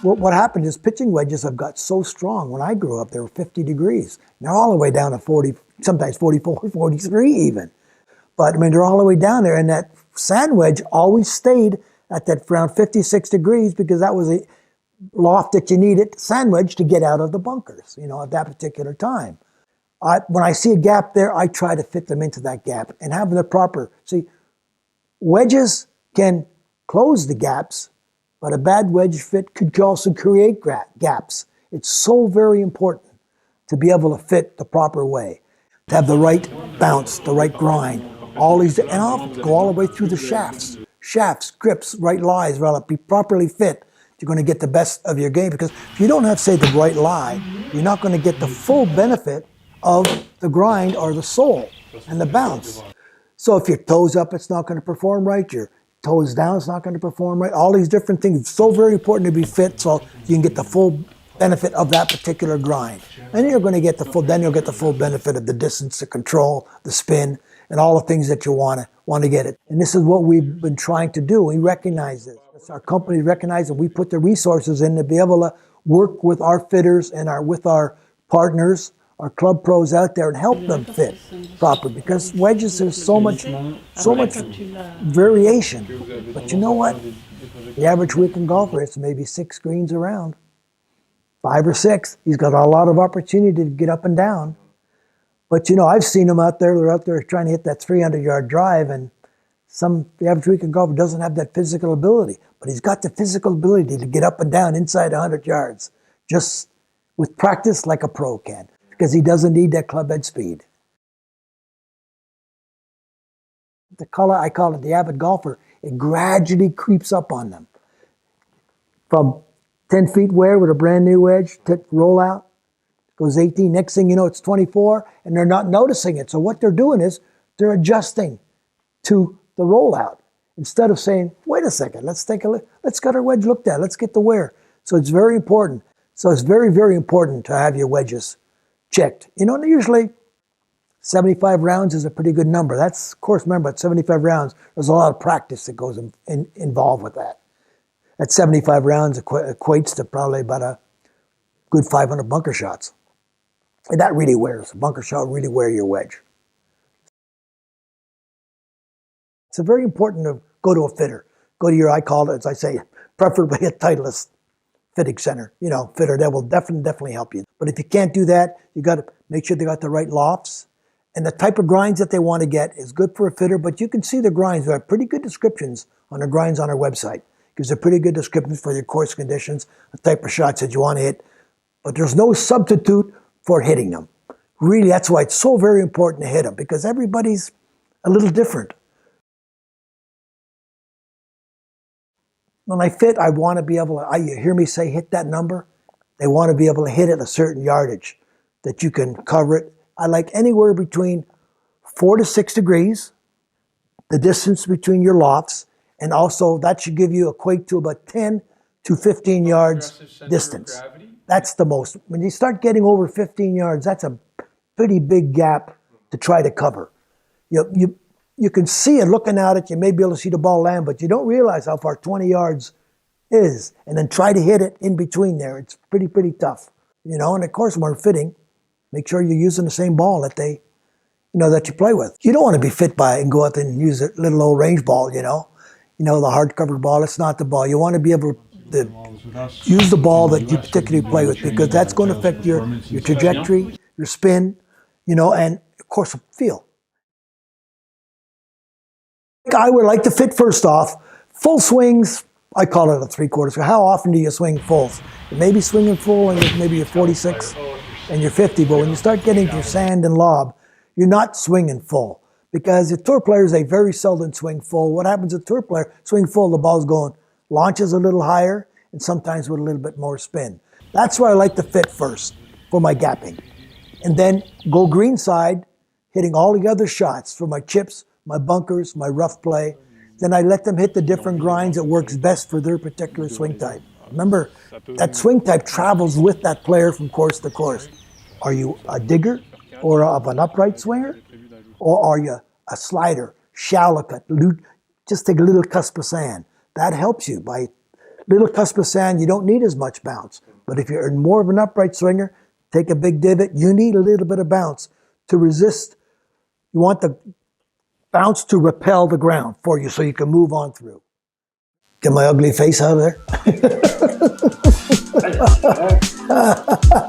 What happened is pitching wedges have got so strong. When I grew up, they were 50 degrees. They're all the way down to 40, sometimes 44, 43 even. But I mean, they're all the way down there. And that sand wedge always stayed at that around 56 degrees because that was a loft that you needed, sand wedge, to get out of the bunkers, at that particular time. When I see a gap there, I try to fit them into that gap and have the proper, see, wedges can close the gaps, but a bad wedge fit could also create gaps. It's so very important to be able to fit the proper way, to have the right bounce, the right grind, all these, and I'll go all the way through the shafts. Shafts, grips, right lies, be properly fit. You're going to get the best of your game, because if you don't have, say, the right lie, you're not going to get the full benefit of the grind or the sole and the bounce. So if your toes up, it's not going to perform right. Your toes down, it's not going to perform right. All these different things. It's so very important to be fit so you can get the full benefit of that particular grind. And you're going to get then you'll get the full benefit of the distance, the control, the spin, and all the things that you want to get it. And this is what we've been trying to do. We recognize this. Our company recognizes, and we put the resources in to be able to work with our fitters and with our partners, our club pros out there, and help them fit properly. Because wedges, there's so much variation. But you know what? The average weekend golfer hits maybe 6 greens around, 5 or 6. He's got a lot of opportunity to get up and down. But I've seen them out there. They're out there trying to hit that 300-yard drive, and the average weekend golfer doesn't have that physical ability. But he's got the physical ability to get up and down inside 100 yards, just with practice like a pro can, because he doesn't need that club head speed. I call it the avid golfer. It gradually creeps up on them. From 10 feet wear with a brand new wedge, roll out, goes 18. Next thing you know, it's 24, and they're not noticing it. So what they're doing is they're adjusting to the rollout instead of saying, "Wait a second, let's take a look. Let's get our wedge looked at. Let's get the wear." So it's very important. So it's very, very important to have your wedges checked. Usually 75 rounds is a pretty good number. That's, of course, remember, at 75 rounds, there's a lot of practice that goes involved with that. At 75 rounds equates to probably about a good 500 bunker shots. And that really wears. A bunker shot really wear your wedge. It's very important to go to a fitter. Go to your, I call it, as I say, preferably a Titleist fitting center. Fitter that will definitely help you. But if you can't do that, you got to make sure they got the right lofts. And the type of grinds that they want to get is good for a fitter, but you can see the grinds. We have pretty good descriptions on the grinds on our website. Gives a pretty good description for your course conditions, the type of shots that you want to hit. But there's no substitute for hitting them. Really, that's why it's so very important to hit them, because everybody's a little different. When I fit, I want to be able to, you hear me say hit that number? They want to be able to hit it a certain yardage that you can cover it. I like anywhere between 4 to 6 degrees, the distance between your lofts, and also that should equate to about 10 to 15 yards distance. That's the most. When you start getting over 15 yards, that's a pretty big gap to try to cover. You can see it looking at it. You may be able to see the ball land, but you don't realize how far 20 yards is. And then try to hit it in between there. It's pretty tough. And of course, when we're fitting, make sure you're using the same ball that that you play with. You don't want to be fit by and go out there and use a little old range ball, the hardcover ball. It's not the ball. You want to be able to use the ball that you particularly play with, because that's going to affect your trajectory, your spin, and of course, feel. I would like to fit first off. Full swings, I call it a 3/4. How often do you swing fulls? You may be swinging full and maybe you're 46 and you're 50, but when you start getting to your sand and lob, you're not swinging full. Because the tour players, they very seldom swing full. What happens to a tour player? Swing full, the ball's launches a little higher, and sometimes with a little bit more spin. That's where I like to fit first for my gapping. And then go greenside, hitting all the other shots for my chips, my bunkers, my rough play. Then I let them hit the different grinds that works best for their particular swing type. Remember, that swing type travels with that player from course to course. Are you a digger or of an upright swinger? Or are you a slider, shallow cut, just take a little cusp of sand? That helps you by little cusp of sand, you don't need as much bounce. But if you're more of an upright swinger, take a big divot, you need a little bit of bounce to resist. You want the bounce to repel the ground for you so you can move on through. Get my ugly face out of there.